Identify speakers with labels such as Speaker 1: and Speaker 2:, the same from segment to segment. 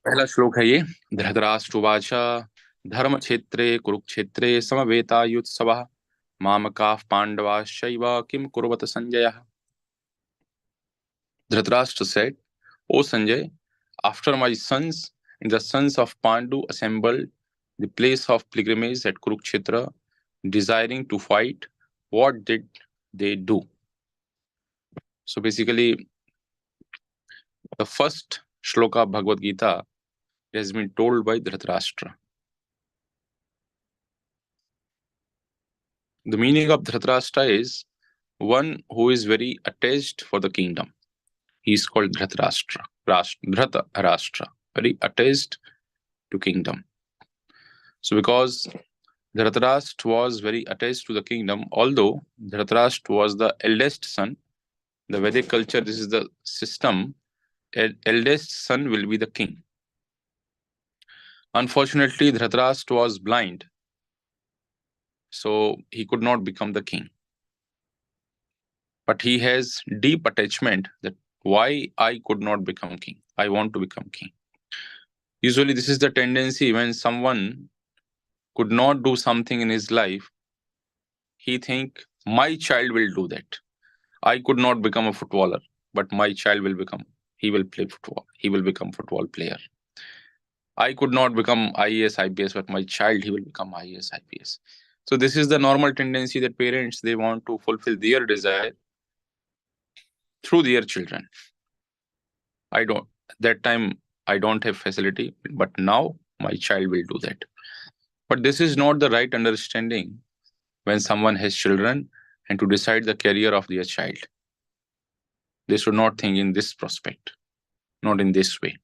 Speaker 1: पहला श्लोक है ये। धृतराष्ट्रवाच धर्म क्षेत्रे कुरुक्षेत्रे समवेतायुत्सवः मामकाः पांडवाश्चैव किम कुर्वत Sanjay. Dhritarashtra said, O Sanjay, after my sons and the sons of Pandu assembled the place of pilgrimage at Kurukshetra, desiring to fight, what did they do? So basically, the first shloka of Bhagavad Gita has been told by Dhritarashtra. The meaning of Dhritarashtra is one who is very attached for the kingdom. He is called Dhritarashtra, Dhritarashtra, very attached to kingdom. So because Dhritarashtra was very attached to the kingdom, although Dhritarashtra was the eldest son, the Vedic culture, this is the system, eldest son will be the king. Unfortunately, Dhritarashtra was blind, so he could not become the king. But he has deep attachment that why I could not become king. I want to become king. Usually this is the tendency when someone could not do something in his life, he think my child will do that. I could not become a footballer, but my child will become, he will play football. He will become football player. I could not become IAS, IPS, but my child, he will become IAS, IPS. So this is the normal tendency that parents, they want to fulfill their desire through their children. That time I don't have facility, but now my child will do that. But this is not the right understanding when someone has children and to decide the career of their child. They should not think in this prospect, not in this way.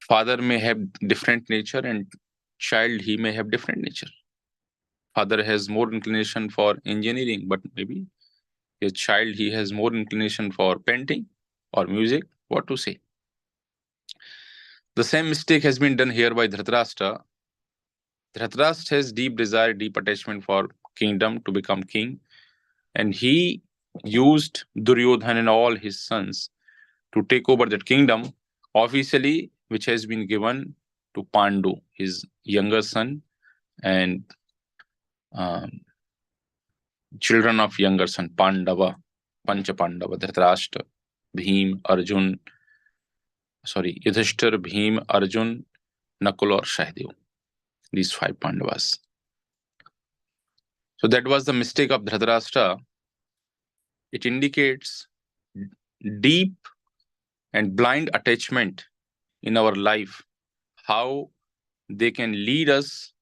Speaker 1: Father may have different nature and child, he may have different nature. Father has more inclination for engineering, but maybe his child, he has more inclination for painting or music. What to say? The same mistake has been done here by Dhritarashtra. Dhritarashtra has deep desire, deep attachment for kingdom, to become king, and he used Duryodhana and all his sons to take over that kingdom officially, which has been given to Pandu, his younger son, and children of younger son, Pandava, Pancha Pandava, Dhritarashtra, Bhim, Arjun, Yudhishthir, Bhim, Arjun, Nakul or Sahdev. These 5 Pandavas. So that was the mistake of Dhritarashtra. It indicates deep and blind attachment in our life, how they can lead us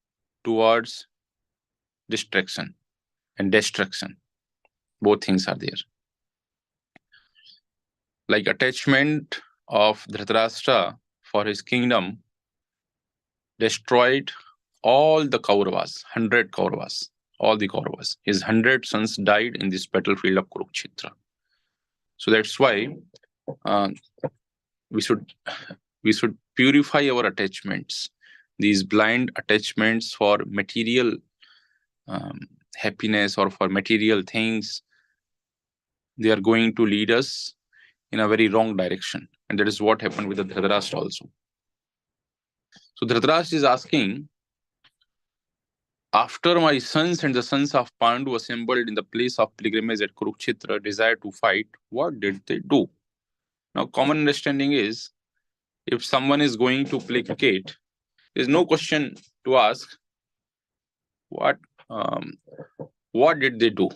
Speaker 1: towards distraction and destruction. Both things are there. Like attachment of Dhritarashtra for his kingdom destroyed all the Kauravas, 100 Kauravas, all the Kauravas. His 100 sons died in this battlefield of Kurukshetra. So that's why we should purify our attachments. These blind attachments for material happiness or for material things, they are going to lead us in a very wrong direction. And that is what happened with the Dhritarashtra also. So Dhritarashtra is asking, after my sons and the sons of Pandu assembled in the place of pilgrimage at Kurukshetra, desired to fight, what did they do? Now, common understanding is, if someone is going to play cricket, there's no question to ask, what did they do?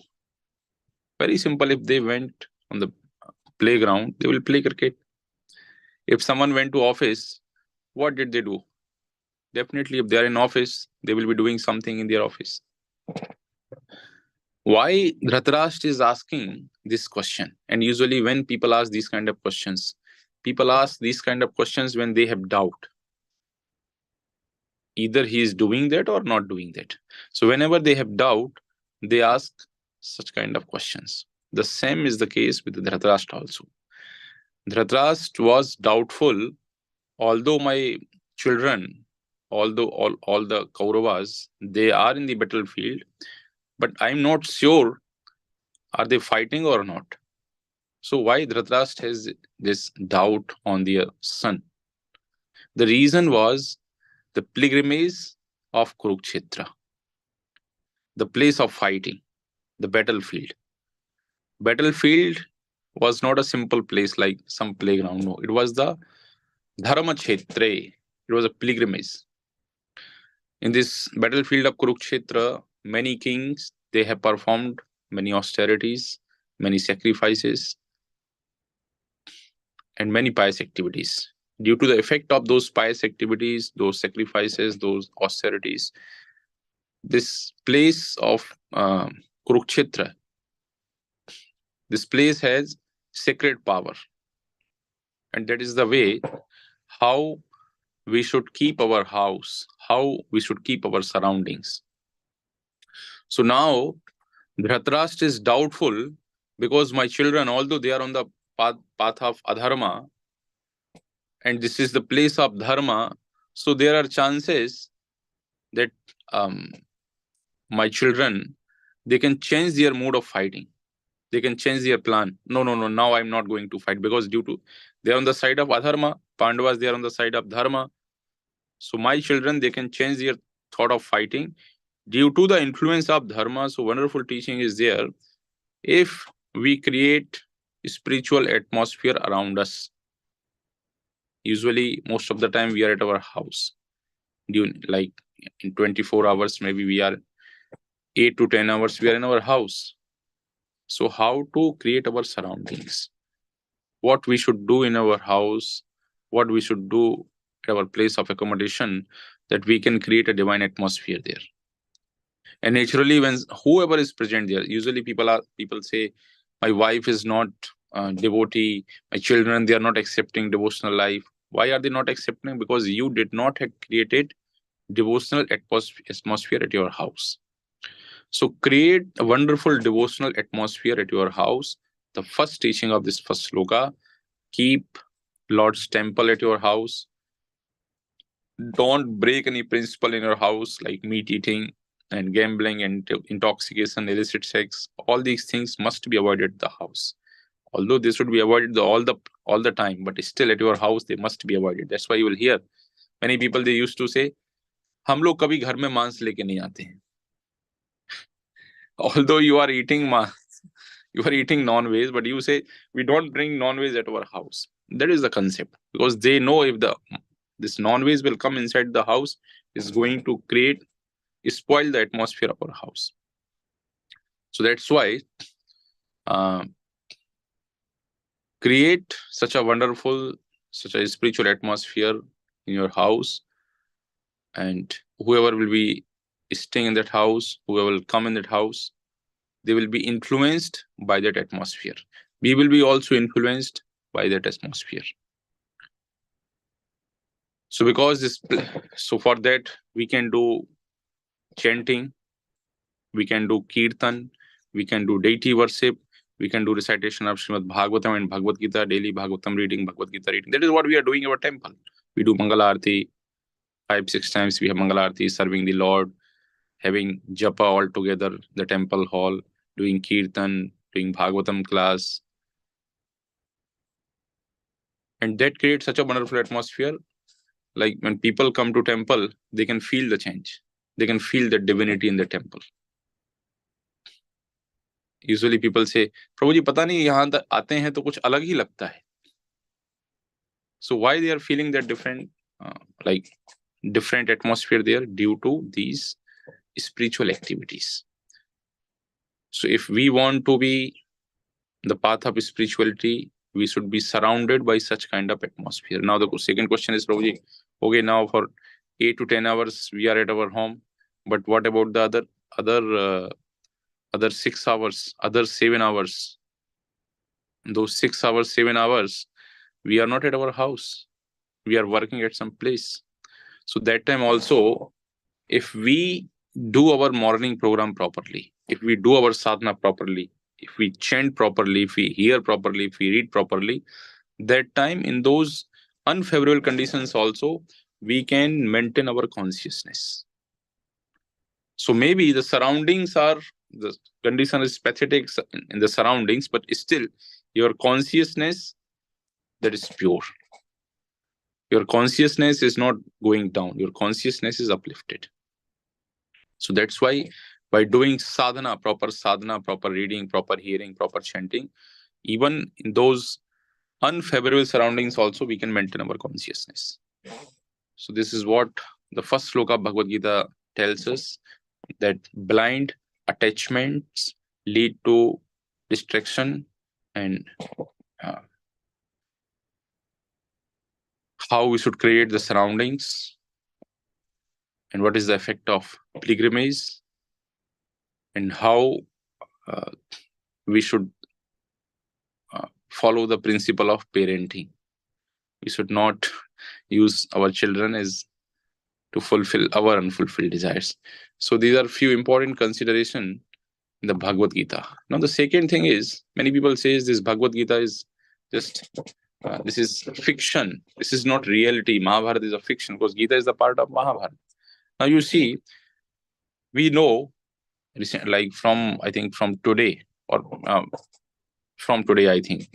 Speaker 1: Very simple. If they went on the playground, they will play cricket. If someone went to office, what did they do? Definitely, if they are in office, they will be doing something in their office. Why Dhritarashtra is asking this question? And usually when people ask these kind of questions, people ask these kind of questions when they have doubt. Either he is doing that or not doing that. So whenever they have doubt, they ask such kind of questions. The same is the case with Dhritarashtra also. Dhritarashtra was doubtful, although my children, although all the Kauravas, they are in the battlefield, but I'm not sure, are they fighting or not? So why Dhritarashtra has this doubt on their son? The reason was the pilgrimage of Kurukshetra, the place of fighting, the battlefield. Battlefield was not a simple place like some playground. No, it was the Dharma Kshetre. It was a pilgrimage. In this battlefield of Kurukshetra, many kings they have performed many austerities, many sacrifices, and many pious activities. Due to the effect of those pious activities, those sacrifices, those austerities, this place of Kurukshetra, this place has sacred power, and that is the way how we should keep our house, how we should keep our surroundings. So now Dhritarashtra is doubtful because my children, although they are on the path of adharma, and this is the place of dharma, so there are chances that um, my children they can change their mode of fighting. They can change their plan. No, no, no. Now I'm not going to fight because due to they are on the side of adharma. Pandavas they are on the side of dharma. So my children they can change their thought of fighting due to the influence of dharma. So wonderful teaching is there. If we create spiritual atmosphere around us, usually most of the time we are at our house. Like in 24 hours, maybe we are 8 to 10 hours we are in our house. So how to create our surroundings? What we should do in our house? What we should do at our place of accommodation that we can create a divine atmosphere there? And naturally, when whoever is present there, usually people say, my wife is not devotee, my children they are not accepting devotional life. Why are they not accepting? Because you did not have created devotional atmosphere at your house. So create a wonderful devotional atmosphere at your house. The first teaching of this first sloka: keep Lord's temple at your house. Don't break any principle in your house like meat eating and gambling and intoxication, illicit sex. All these things must be avoided at the house. Although they should be avoided all the time, but still at your house they must be avoided. That's why you will hear many people they used to say, हम लोग कभी घर में मांस लेके नहीं आते हैं. Although you are eating you are eating non-veg, but you say we don't bring non-veg at our house. That is the concept, because they know if this non-veg will come inside the house, is going to spoil the atmosphere of our house. So that's why uh, create such a spiritual atmosphere in your house, and whoever will be staying in that house, whoever will come in that house, they will be influenced by that atmosphere. We will be also influenced by that atmosphere. So for that we can do chanting, we can do kirtan, we can do deity worship, we can do recitation of Srimad Bhagavatam and Bhagavad Gita, daily Bhagavatam reading, Bhagavad Gita reading. That is what we are doing in our temple. We do Mangala Arati 5-6 times. We have Mangala Arati, serving the Lord, having japa all together, the temple hall, doing kirtan, doing Bhagavatam class. And that creates such a wonderful atmosphere. Like when people come to temple, they can feel the change. They can feel the divinity in the temple. Usually people say, प्रभु जी पता नहीं यहाँ आते हैं तो कुछ अलग ही लगता है. So why they are feeling that different atmosphere there? Due to these spiritual activities. So if we want to be the path of spirituality, we should be surrounded by such kind of atmosphere. Now the second question is, Prabhuji, okay, now for 8 to 10 hours we are at our home, but what about the other 6 hours, other 7 hours? Those 6 hours, 7 hours, we are not at our house. We are working at some place. So that time also, if we do our morning program properly, if we do our sadhana properly, if we chant properly, if we hear properly, if we read properly, that time in those unfavorable conditions also, we can maintain our consciousness. So maybe the condition is pathetic in the surroundings, but still, your consciousness that is pure. Your consciousness is not going down. Your consciousness is uplifted. So that's why by doing sadhana, proper reading, proper hearing, proper chanting, even in those unfavorable surroundings also we can maintain our consciousness. So this is what the first sloka of Bhagavad Gita tells us, that blind attachments lead to distraction, and uh, how we should create the surroundings, and what is the effect of pilgrimage, and how uh, we should follow the principle of parenting. We should not use our children as to fulfill our unfulfilled desires. So these are few important consideration in the Bhagavad Gita. Now the second thing is, many people says this Bhagavad Gita is just this is fiction. This is not reality. Mahabharata is a fiction because Gita is a part of Mahabharata. Now you see, we know like from I think from today or from today I think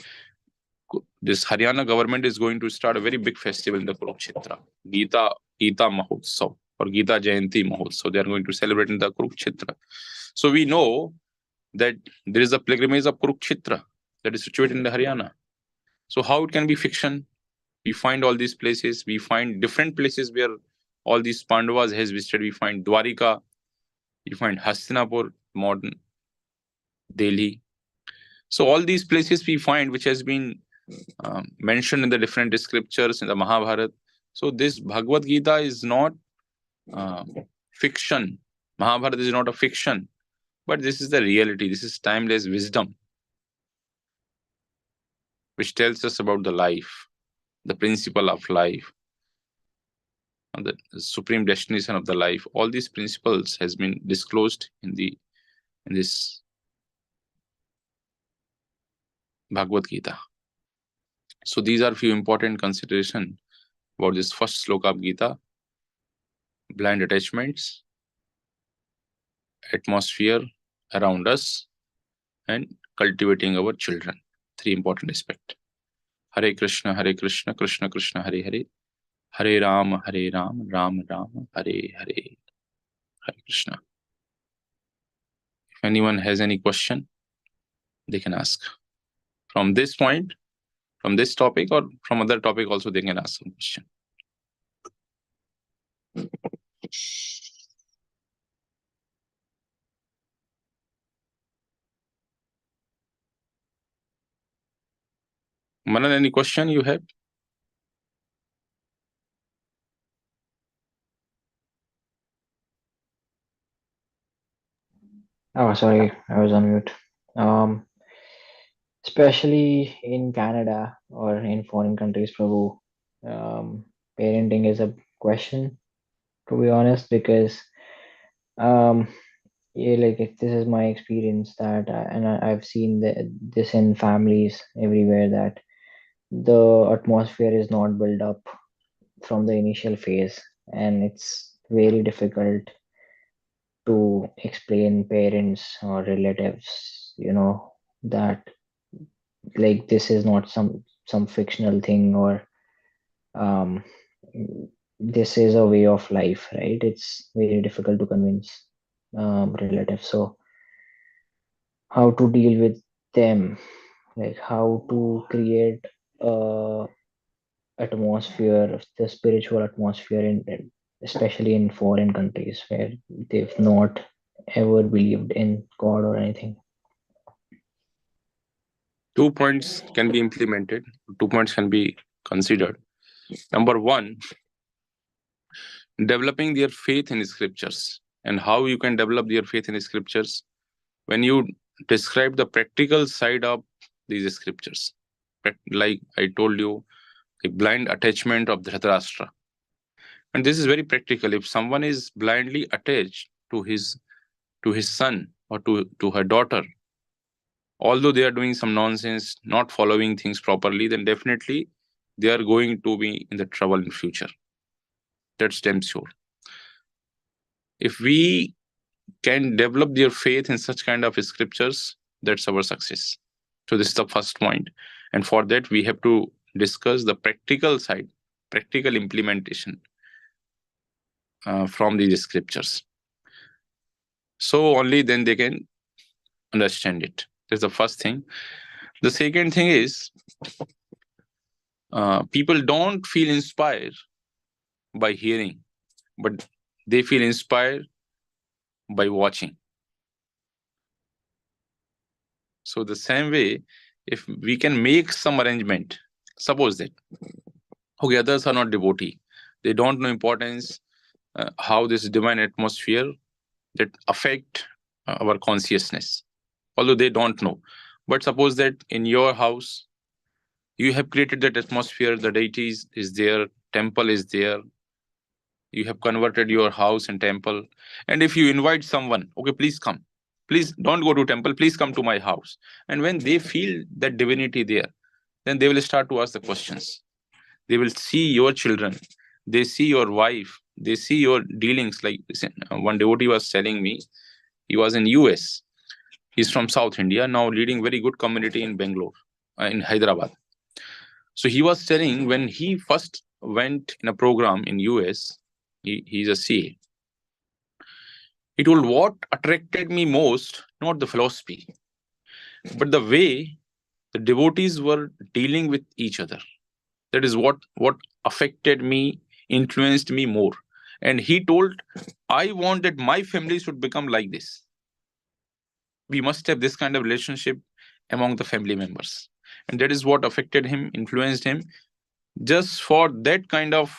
Speaker 1: this Haryana government is going to start a very big festival in the Kurukshetra, Gita Mahotsav or Gita Jayanti Mahotsav. They are going to celebrate in the Kurukshetra. So we know that there is a pilgrimage of Kurukshetra that is situated in the Haryana. So how it can be fiction? We find all these places. We find different places where all these Pandavas has visited. We find Dwarika. We find Hastinapur, modern Delhi. So all these places we find which has been mentioned in the different scriptures in the Mahabharata. So this Bhagavad Gita is not uh, fiction. Mahabharata is not a fiction, but this is the reality. This is timeless wisdom, which tells us about the life, the principle of life, and the supreme destination of the life. All these principles has been disclosed in this Bhagavad Gita. So these are few important consideration about this first sloka of Gita: blind attachments, atmosphere around us, and cultivating our children. Three important aspects. Hare Krishna, Krishna Krishna, Hare Hare, Hare Ram, Ram Ram, Hare Hare. Hare Krishna. If anyone has any question, they can ask. From this point, from this topic, or from other topic also, they can ask some question. Manan, any question you have?
Speaker 2: Oh, sorry, I was on mute. Um, Especially in Canada or in foreign countries, Prabhu, parenting is a question, to be honest, because um, yeah, like if this is my experience that, I've seen this in families everywhere, that the atmosphere is not built up from the initial phase, and it's very difficult to explain parents or relatives, that like this is not some fictional thing, or um this is a way of life, right? It's very difficult to convince relatives. So how to deal with them, like how to create a atmosphere, the spiritual atmosphere especially in foreign countries where they've not ever believed in God or anything.
Speaker 1: 2 points can be implemented. 2 points can be considered. Number one, developing their faith in scriptures. And how you can develop their faith in scriptures? When you describe the practical side of these scriptures. Like I told you, a blind attachment of Dhritarashtra. And this is very practical. If someone is blindly attached to his son or to her daughter, although they are doing some nonsense, not following things properly, then definitely they are going to be in the trouble in future. That's damn sure. If we can develop their faith in such kind of scriptures, that's our success. So this is the first point. And for that, we have to discuss the practical side, practical implementation from these scriptures. So only then they can understand it. That's the first thing. The second thing is people don't feel inspired by hearing, but they feel inspired by watching. So the same way, if we can make some arrangement, suppose that okay, others are not devotee, they don't know importance, how this divine atmosphere that affect our consciousness, although they don't know. But suppose that in your house you have created that atmosphere, the deities is there, temple is there, you have converted your house and temple. And if you invite someone, okay, please come, please don't go to temple, please come to my house. And when they feel that divinity there, then they will start to ask the questions. They will see your children, they see your wife, they see your dealings. Like one devotee was telling me, he was in US, he's from South India, now leading very good community in Bangalore, in Hyderabad. So he was telling when he first went in a program in US, he's a CA. He told what attracted me most, not the philosophy, but the way the devotees were dealing with each other. That is what affected me, influenced me more. And he told, I want that my family should become like this. We must have this kind of relationship among the family members. And that is what affected him, influenced him. Just for that kind of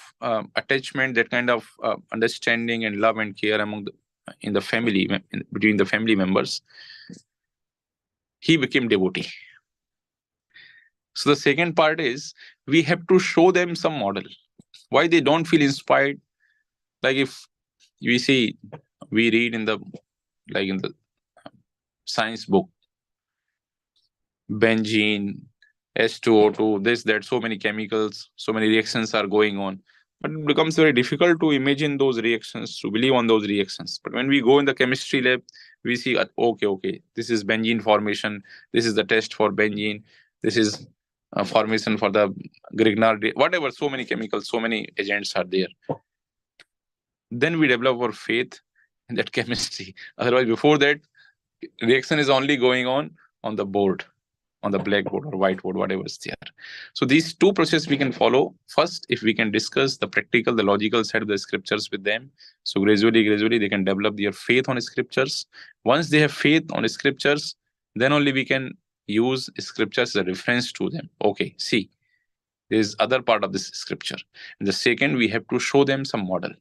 Speaker 1: attachment, that kind of understanding and love and care among the in the family, between the family members, he became devotee. So the second part is we have to show them some model. Why they don't feel inspired? Like if we see, we read in the like in the science book, benzene, H2O2, this, that, so many chemicals, so many reactions are going on. But it becomes very difficult to imagine those reactions, to believe on those reactions. But when we go in the chemistry lab, we see, okay, this is benzene formation, this is the test for benzene, this is formation for the Grignard, whatever, so many chemicals, so many agents are there. Then we develop our faith in that chemistry. Otherwise, before that, reaction is only going on the board, on the blackboard or whiteboard, whatever is there. So these two processes we can follow. First, if we can discuss the practical, the logical side of the scriptures with them, so gradually they can develop their faith on scriptures. Once they have faith on scriptures, then only we can use scriptures as a reference to them. Okay, see, there is other part of this scripture. And the second, we have to show them some model.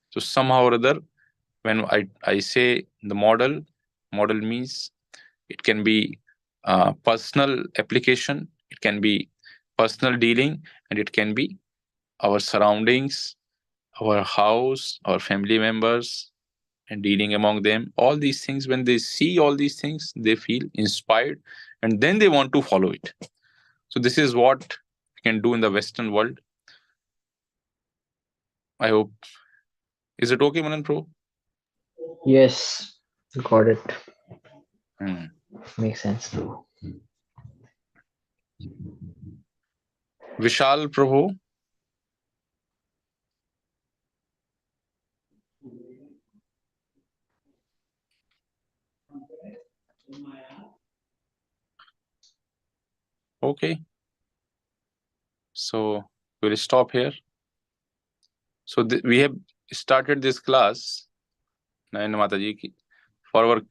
Speaker 1: So somehow or other, when I say the model means it can be personal application, it can be personal dealing, and it can be our surroundings, our house, our family members, and dealing among them. All these things, when they see all these things, they feel inspired and then they want to follow it. So this is what we can do in the Western world. I hope. Is it okay, Manan Pro?
Speaker 2: Yes, got it.
Speaker 1: Hmm.
Speaker 2: Makes sense.
Speaker 1: Vishal Prabhu. Okay. So we'll stop here. So we have started this class, Nayan Mataji, for our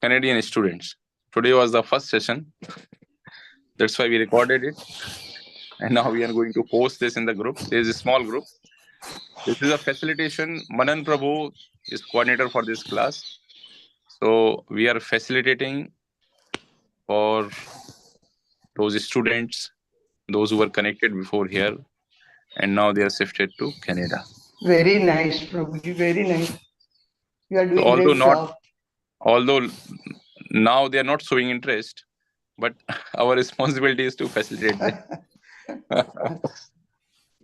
Speaker 1: Canadian students. Today was the first session. That's why we recorded it. And now we are going to post this in the group. There is a small group. This is a facilitation. Manan Prabhu is coordinator for this class. So we are facilitating for those students, those who were connected before here, and now they are shifted to Canada.
Speaker 3: Very nice, Prabhuji, very nice. You are doing
Speaker 1: So
Speaker 3: great job.
Speaker 1: although now they are not showing interest, but our responsibility is to facilitate them.
Speaker 3: But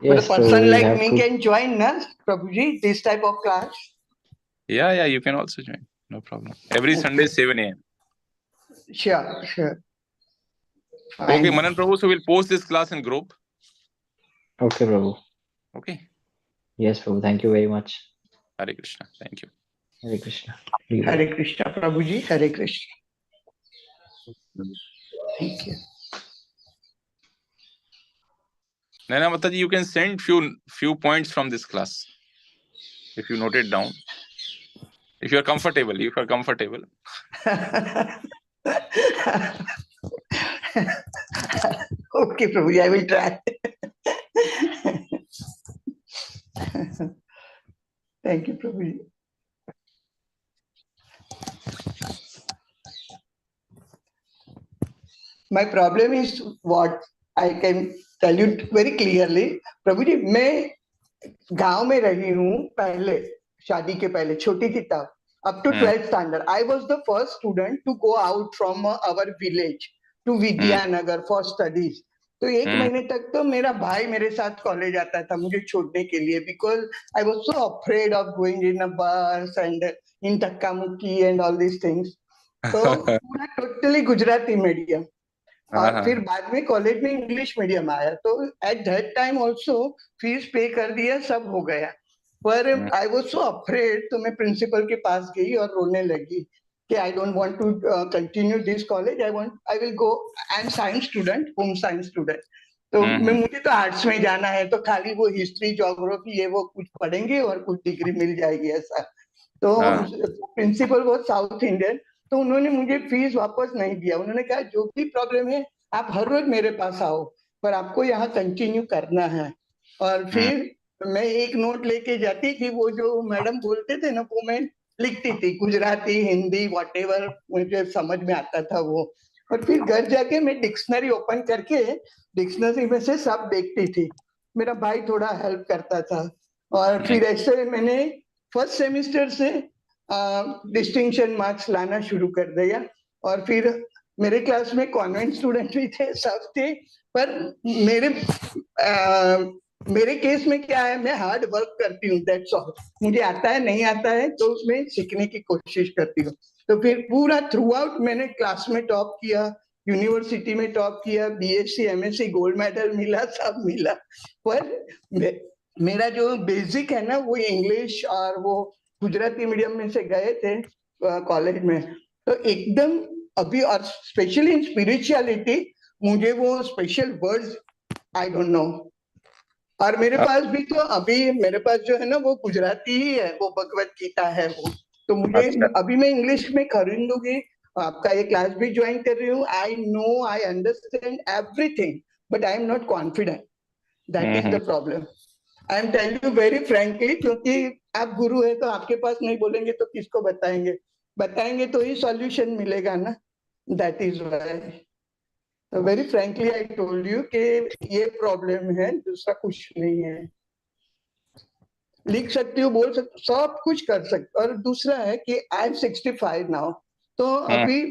Speaker 2: Yes,
Speaker 3: a person
Speaker 2: we
Speaker 3: like
Speaker 2: have
Speaker 3: me
Speaker 2: to.
Speaker 3: can join us, Prabhuji, this type of class.
Speaker 1: Yeah, you can also join. No problem. Every Sunday, 7 a.m.
Speaker 3: Sure.
Speaker 1: Okay,
Speaker 3: Fine.
Speaker 1: Manan Prabhu, so we'll post this class in group.
Speaker 2: Okay, Prabhu.
Speaker 1: Okay.
Speaker 2: Yes, Prabhu. Thank you very much.
Speaker 1: Hare Krishna. Thank you.
Speaker 2: Hare Krishna. Leave
Speaker 3: Hare
Speaker 2: it.
Speaker 3: Krishna, Prabhuji. Hare Krishna. Thank you.
Speaker 1: Naina Mataji, you can send few points from this class if you note it down. If you are comfortable,
Speaker 3: Okay, Prabhuji, I will try. Thank you, Prabhuji. My problem is what I can tell you very clearly. Prabhuji, मैं गांव में रही हूँ पहले, शादी के पहले, छोटी थी तब, up to 12th standard. I was the first student to go out from our village to Vidyanagar for studies. तो एक महीने तक तो मेरा भाई मेरे साथ कॉलेज आता था मुझे छोड़ने के लिए, because I was so afraid of going in a bus and in धक्का मुक्की and all these things. तो पूरा टोटली गुजराती मीडियम, और फिर बाद में कॉलेज में इंग्लिश मीडियम आया, तो at that time also fees पे कर दिया, सब हो गया, पर आई वॉज सो अफ्रेड, तो मैं प्रिंसिपल के पास गई और रोने लगी कि I don't want to continue this college, I will go, I am science student, home science student, तो मुझे तो आर्ट्स में जाना है, तो खाली वो हिस्ट्री ज्योग्राफी ये वो कुछ पढ़ेंगे और कुछ डिग्री मिल जाएगी ऐसा। तो प्रिंसिपल वो साउथ इंडियन, तो उन्होंने मुझे फीस वापस नहीं दिया, उन्होंने कहा जो भी प्रॉब्लम है आप हर रोज मेरे पास आओ, पर आपको यहाँ कंटिन्यू करना है। और फिर मैं एक नोट लेके जाती थी, वो जो मैडम बोलते थे ना वो मैं लिखती थी, गुजराती हिंदी वॉटेवर मुझे समझ में आता था वो, और फिर घर जाके मैं डिक्शनरी ओपन करके डिक्शनरी में से सब देखती थी, मेरा भाई थोड़ा हेल्प करता था, और फिर ऐसे मैंने फर्स्ट सेमिस्टर से डिस्टिंक्शन मार्क्स लाना शुरू कर दिया। और फिर मेरे क्लास में कॉन्वेंट स्टूडेंट भी थे, सब थे, पर मेरे केस में क्या है, मैं हार्ड वर्क करती हूँ, दैट्स ऑल, मुझे आता है नहीं आता है तो उसमें सीखने की कोशिश करती हूँ। तो फिर पूरा थ्रू आउट मैंने क्लास में टॉप किया, यूनिवर्सिटी में टॉप किया, बीएससी एमएससी गोल्ड मेडल मिला, सब मिला, पर मेरा जो बेसिक है ना वो इंग्लिश और वो गुजराती मीडियम में से गए थे कॉलेज में, तो एकदम अभी, और स्पेशली इन स्पिरिचुअलिटी मुझे वो special words I don't know, और मेरे पास भी तो अभी मेरे पास जो है ना वो गुजराती ही है, वो भगवत गीता है वो, तो मुझे अभी मैं इंग्लिश में खरीदूंगी, आपका ये क्लास भी ज्वाइन कर रही हूँ, I know I understand everything, but I am not confident, that is the problem. I am tell you very frankly, क्योंकि आप गुरु है तो आपके पास नहीं बोलेंगे तो किसको बताएंगे, बताएंगे तो ही सॉल्यूशन मिलेगा ना, that is why very frankly I told you कि ये प्रॉब्लम है, दूसरा कुछ नहीं है। लिख सकती हूँ, बोल सकती, सब कुछ कर सकती, और दूसरा है कि आई एम 65 नाउ, तो अभी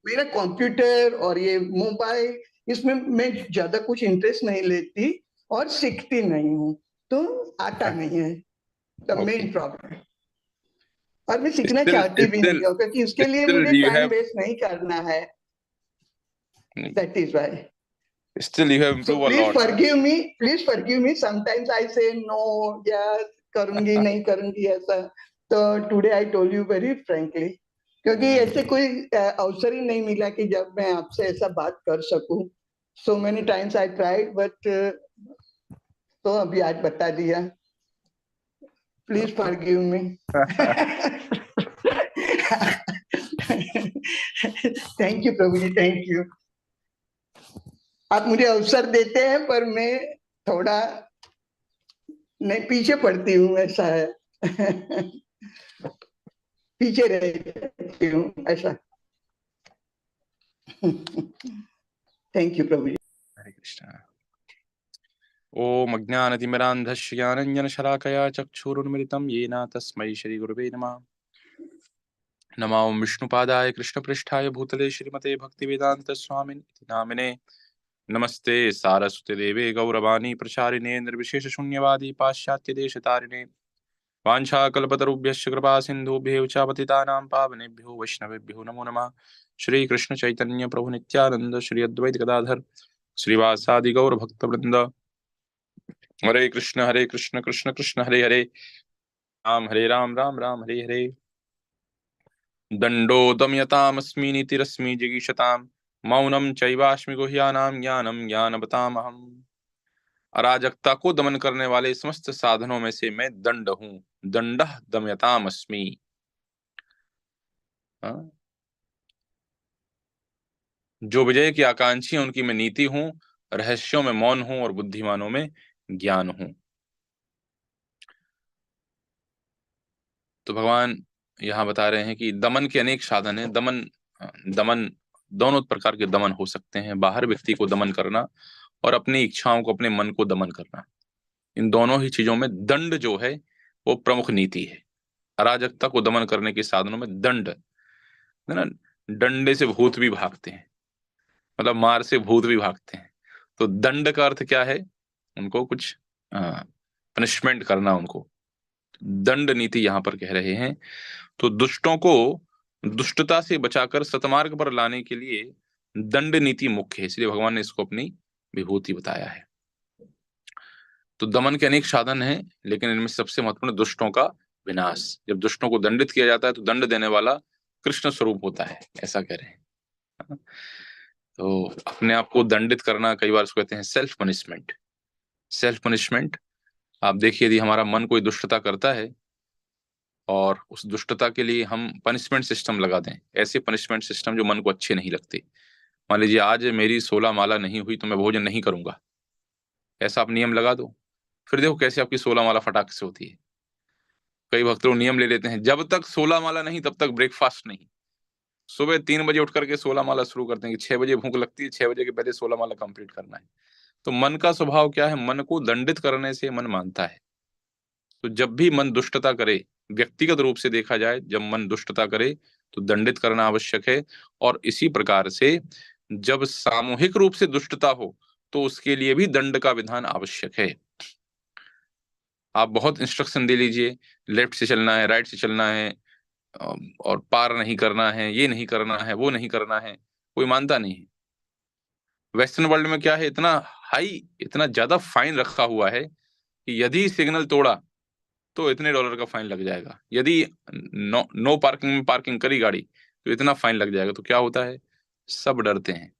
Speaker 3: मेरा कंप्यूटर और ये मोबाइल इसमें मैं ज्यादा कुछ इंटरेस्ट नहीं लेती और सीखती नहीं हूँ, तो आता नहीं है, द मेन प्रॉब्लम, और मैं सीखना चाहती भी नहीं हूँ क्योंकि उसके लिए मुझे टाइम वेस्ट नहीं करना है, that is why.
Speaker 1: Still, you have improved a lot.
Speaker 3: Please forgive me. Sometimes I say no, yes, करूंगी नहीं करूंगी ऐसा, तो today I told you very frankly, क्योंकि ऐसे कोई अवसर ही नहीं मिला कि जब मैं आपसे ऐसा बात कर सकूं, so many times I tried, but तो अभी आज बता दिया, please forgive me. Thank you Prabhu ji, thank you, आप मुझे अवसर देते हैं पर मैं थोड़ा नहीं पीछे पड़ती हूँ, ऐसा है। पीछे रहती हूँ ऐसा। थैंक यू प्रभु जी।
Speaker 1: हरे कृष्णा। ओम अज्ञानतिमिरान्धस्य ज्ञानाञ्जनशलाकया चक्षुरुन्मिलितं येन तस्मै श्रीगुरुवे नमः। नमो विष्णुपादाय कृष्णपृष्ठाय भूतले श्रीमते भक्तिवेदान्तस्वामिनिति नामिने। नमस्ते सारस्वती देवे गौरवाणी प्रचारिणे निर्विशेषशून्यवादी पाश्चात्यदेशतारिणे। वाञ्छाकल्पतरुभ्यश्च कृपा सिन्धुभ्येव च पतितानां पावनेभ्यो वैष्णवेभ्यो नमो नमः। श्री कृष्ण चैतन्य प्रभु नित्यानंद, श्री अद्वैत गदाधर, श्रीवासादि गौर भक्तवृंद। हरे कृष्ण कृष्ण कृष्ण हरे हरे, हरे राम राम हरे हरे। दंडो दमयतामस्मि नीतिरस्मि जिगीषताम्, मौनम चैवास्मि गुह्यानां ज्ञानम ज्ञानवतामहम्। अराजकता को दमन करने वाले समस्त साधनों में से मैं दंड हूँ, दंडः दमयतामस्मि। हाँ? जो विजय की आकांक्षी हैं उनकी मैं नीति हूँ, रहस्यों में मौन हूँ और बुद्धिमानों में ज्ञान हूँ। तो भगवान यहाँ बता रहे हैं कि दमन के अनेक साधन हैं। दमन दोनों प्रकार के दमन हो सकते हैं, बाहर व्यक्ति को दमन करना और अपनी इच्छाओं को, अपने मन को दमन करना। इन दोनों ही चीजों में दंड जो है वो प्रमुख नीति है। अराजकता को दमन करने के साधनों में दंड है ना, डंडे से भूत भी भागते हैं, मतलब मार से भूत भी भागते हैं। तो दंड का अर्थ क्या है, उनको कुछ पनिशमेंट करना, उनको दंड नीति यहाँ पर कह रहे हैं। तो दुष्टों को दुष्टता से बचाकर सतमार्ग पर लाने के लिए दंड नीति मुख्य है, इसलिए भगवान ने इसको अपनी विभूति बताया है। तो दमन के अनेक साधन हैं, लेकिन इनमें सबसे महत्वपूर्ण दुष्टों का विनाश। जब दुष्टों को दंडित किया जाता है तो दंड देने वाला कृष्ण स्वरूप होता है, ऐसा कह रहे हैं। तो अपने आप को दंडित करना, कई बार उसको कहते हैं सेल्फ पनिशमेंट। सेल्फ पनिशमेंट, आप देखिए यदि हमारा मन कोई दुष्टता करता है और उस दुष्टता के लिए हम पनिशमेंट सिस्टम लगा दें, ऐसे पनिशमेंट सिस्टम जो मन को अच्छे नहीं लगते। मान लीजिए आज मेरी 16 माला नहीं हुई तो मैं भोजन नहीं करूंगा, ऐसा आप नियम लगा दो, फिर देखो कैसे आपकी 16 माला फटाक से होती है। कई भक्त लोग नियम ले लेते हैं, जब तक 16 माला नहीं तब तक ब्रेकफास्ट नहीं। सुबह 3 बजे उठ करके 16 माला शुरू करते हैं कि 6 बजे भूख लगती है, 6 बजे के पहले 16 माला कंप्लीट करना है। तो मन का स्वभाव क्या है, मन को दंडित करने से मन मानता है। तो जब भी मन दुष्टता करे, व्यक्तिगत रूप से देखा जाए, जब मन दुष्टता करे तो दंडित करना आवश्यक है। और इसी प्रकार से जब सामूहिक रूप से दुष्टता हो तो उसके लिए भी दंड का विधान आवश्यक है। आप बहुत इंस्ट्रक्शन दे लीजिए, लेफ्ट से चलना है, राइट से चलना है, और पार नहीं करना है, ये नहीं करना है, वो नहीं करना है, कोई मानता नहीं है। वेस्टर्न वर्ल्ड में क्या है, इतना हाई, इतना ज्यादा फाइन रखा हुआ है कि यदि सिग्नल तोड़ा तो इतने डॉलर का फाइन लग जाएगा, यदि नो पार्किंग में पार्किंग करी गाड़ी तो इतना फाइन लग जाएगा। तो क्या होता है, सब डरते हैं।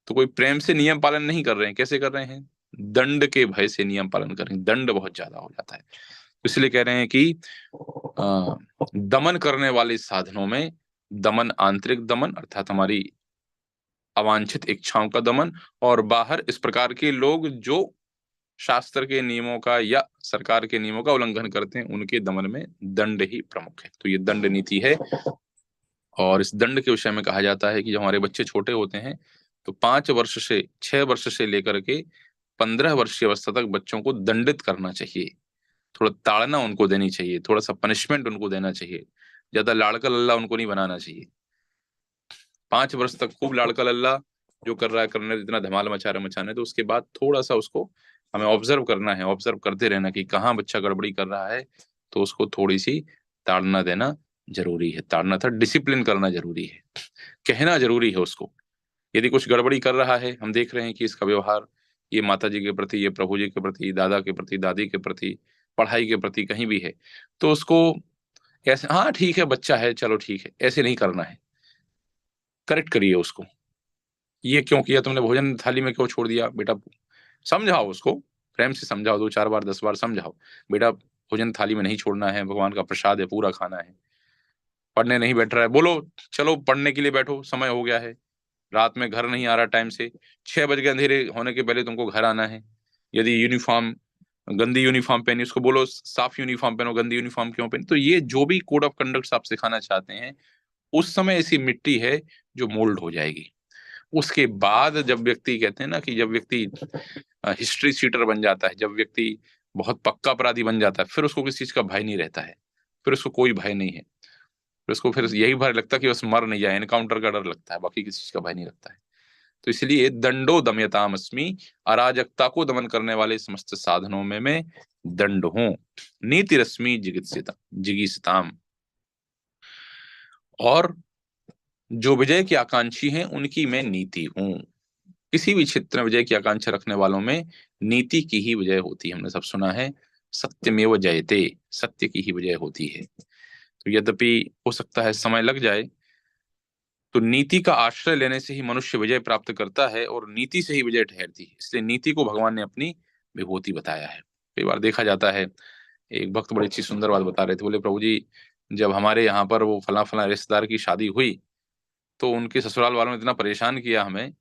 Speaker 1: तो कोई प्रेम से नियम पालन नहीं कर रहे हैं, कैसे कर रहे हैं, दंड के भय से नियम पालन कर रहे हैं। दंड बहुत ज्यादा हो जाता है, तो इसलिए कह रहे हैं कि दमन करने वाले साधनों में दमन, आंतरिक दमन अर्थात हमारी अवांछित इच्छाओं का दमन, और बाहर इस प्रकार के लोग जो शास्त्र के नियमों का या सरकार के नियमों का उल्लंघन करते हैं, उनके दमन में दंड ही प्रमुख है। तो ये दंड नीति है। और इस दंड के विषय में कहा जाता है कि जब हमारे बच्चे छोटे होते हैं तो 5 वर्ष से 6 वर्ष से लेकर के 15 वर्ष की अवस्था तक बच्चों को दंडित करना चाहिए, थोड़ा ताड़ना उनको देनी चाहिए, थोड़ा सा पनिशमेंट उनको देना चाहिए, ज्यादा लाड़का लल्ला उनको नहीं बनाना चाहिए। 5 वर्ष तक खूब लाड़का लल्ला जो कर रहा है करने, इतना धमाल मचा रहा है मचाने, तो उसके बाद थोड़ा सा उसको हमें ऑब्जर्व करना है, ऑब्जर्व करते रहना कि कहाँ बच्चा गड़बड़ी कर रहा है, तो उसको थोड़ी सी ताड़ना देना जरूरी है। ताड़ना था, डिसिप्लिन करना जरूरी है, कहना जरूरी है उसको। यदि कुछ गड़बड़ी कर रहा है, हम देख रहे हैं कि इसका व्यवहार ये माता जी के प्रति, ये प्रभु जी के प्रति, दादा के प्रति, दादी के प्रति, पढ़ाई के प्रति कहीं भी है, तो उसको ऐसे, हाँ ठीक है बच्चा है चलो ठीक है, ऐसे नहीं करना है। करेक्ट करिए उसको, ये क्यों किया तुमने, भोजन थाली में क्यों छोड़ दिया बेटा, समझाओ उसको, प्रेम से समझाओ, 2 4 बार 10 बार समझाओ, बेटा भोजन थाली में नहीं छोड़ना है, भगवान का प्रसाद है, पूरा खाना है। पढ़ने नहीं बैठ रहा है, बोलो चलो पढ़ने के लिए बैठो, समय हो गया है, रात में घर नहीं आ रहा टाइम से, 6 बज के अंधेरे होने के पहले तुमको घर आना है। यदि यूनिफॉर्म, गंदी यूनिफॉर्म पहनी, उसको बोलो साफ यूनिफॉर्म पहनो, गंदी यूनिफॉर्म क्यों पहनी। तो ये जो भी कोड ऑफ कंडक्ट आप सिखाना चाहते हैं, उस समय ऐसी मिट्टी है जो मोल्ड हो जाएगी। उसके बाद जब व्यक्ति, कहते हैं ना कि जब व्यक्ति हिस्ट्री सीटर बन जाता है, जब व्यक्ति बहुत पक्का अपराधी बन जाता है, फिर उसको किसी चीज का भय नहीं रहता है, फिर उसको कोई भय नहीं है, फिर उसको फिर यही भय लगता है कि बस मर नहीं जाए, एनकाउंटर का डर लगता है, बाकी किसी चीज का भय नहीं लगता है। तो इसलिए दंडो दमयताम अस्मि, अराजकता को दमन करने वाले समस्त साधनों में मैं दंड हूं। नीति रश्मि जिगीषताम, और जो विजय की आकांक्षी हैं उनकी मैं नीति हूं। किसी भी क्षेत्र में विजय की आकांक्षा रखने वालों में नीति की ही विजय होती है। हमने सब सुना है, सत्यमेव जयते, सत्य की ही विजय होती है। तो यद्यपि हो सकता है समय लग जाए, तो नीति का आश्रय लेने से ही मनुष्य विजय प्राप्त करता है और नीति से ही विजय ठहरती है। इसलिए नीति को भगवान ने अपनी विभूति बताया है। कई बार देखा जाता है, एक भक्त बड़ी अच्छी सुंदर बात बता रहे थे, बोले प्रभु जी, जब हमारे यहाँ पर वो फला फला रिश्तेदार की शादी हुई तो उनके ससुराल वालों ने इतना परेशान किया हमें,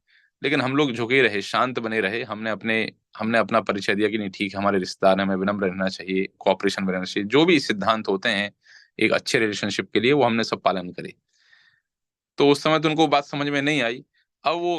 Speaker 1: लेकिन हम लोग झुके रहे, शांत बने रहे। हमने अपना परिचय दिया कि नहीं ठीक है, हमारे रिश्तेदार हैं, हमें विनम्र रहना चाहिए, कॉपरेशन में रहना चाहिए, जो भी सिद्धांत होते हैं एक अच्छे रिलेशनशिप के लिए, वो हमने सब पालन करे। तो उस समय तो उनको बात समझ में नहीं आई। अब वो